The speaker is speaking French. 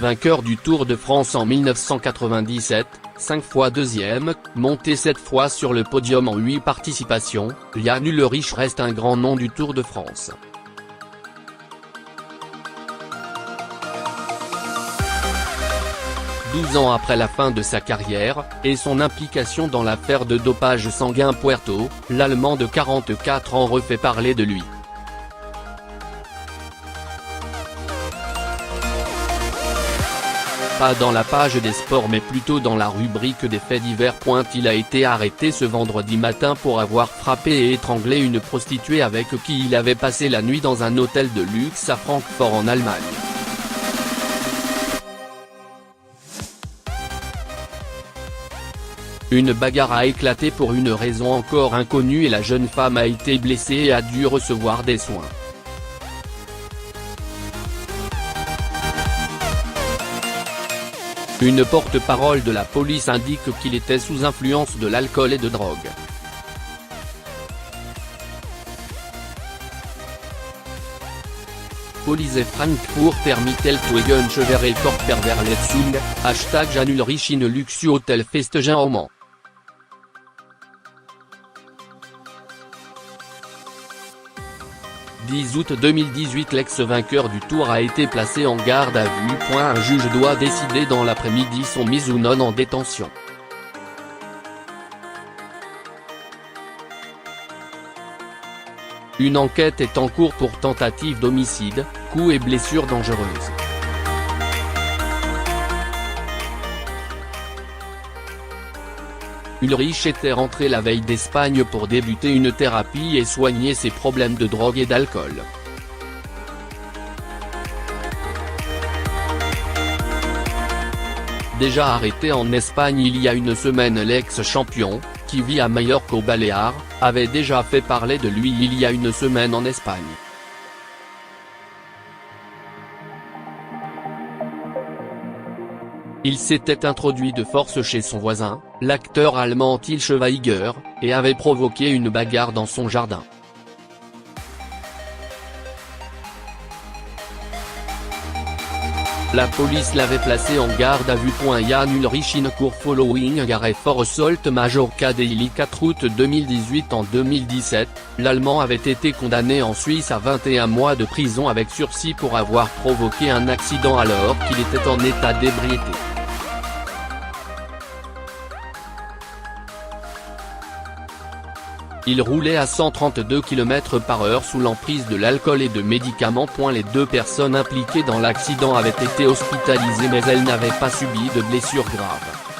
vainqueur du Tour de France en 1997, 5 fois deuxième, monté 7 fois sur le podium en 8 participations, Jan Ullrich reste un grand nom du Tour de France. Douze ans après la fin de sa carrière, et son implication dans l'affaire de dopage sanguin Puerto, l'Allemand de 44 ans refait parler de lui. Pas dans la page des sports mais plutôt dans la rubrique des faits divers. Il a été arrêté ce vendredi matin pour avoir frappé et étranglé une prostituée avec qui il avait passé la nuit dans un hôtel de luxe à Francfort en Allemagne. Une bagarre a éclaté pour une raison encore inconnue et la jeune femme a été blessée et a dû recevoir des soins. Une porte-parole de la police indique qu'il était sous influence de l'alcool et de drogue. Polizei Frankfurt Ermittelungen Schwere Körperverletzung, #Jan Ullrich in Luxushotel Festgen au Mans. 10 août 2018. L'ex-vainqueur du Tour a été placé en garde à vue. Un juge doit décider dans l'après-midi son mise ou non en détention. Une enquête est en cours pour tentative d'homicide, coups et blessures dangereuses. Ullrich était rentré la veille d'Espagne pour débuter une thérapie et soigner ses problèmes de drogue et d'alcool. Déjà arrêté en Espagne il y a une semaine, l'ex-champion, qui vit à Majorque aux Baléares, avait déjà fait parler de lui il y a une semaine en Espagne. Il s'était introduit de force chez son voisin, l'acteur allemand Til Schweiger, et avait provoqué une bagarre dans son jardin. La police l'avait placé en garde à vue. Jan Ullrich in court following arrest for assault Majorca Daily 4 août 2018. En 2017, l'Allemand avait été condamné en Suisse à 21 mois de prison avec sursis pour avoir provoqué un accident alors qu'il était en état d'ébriété. Il roulait à 132 km/h sous l'emprise de l'alcool et de médicaments. Les deux personnes impliquées dans l'accident avaient été hospitalisées mais elles n'avaient pas subi de blessures graves.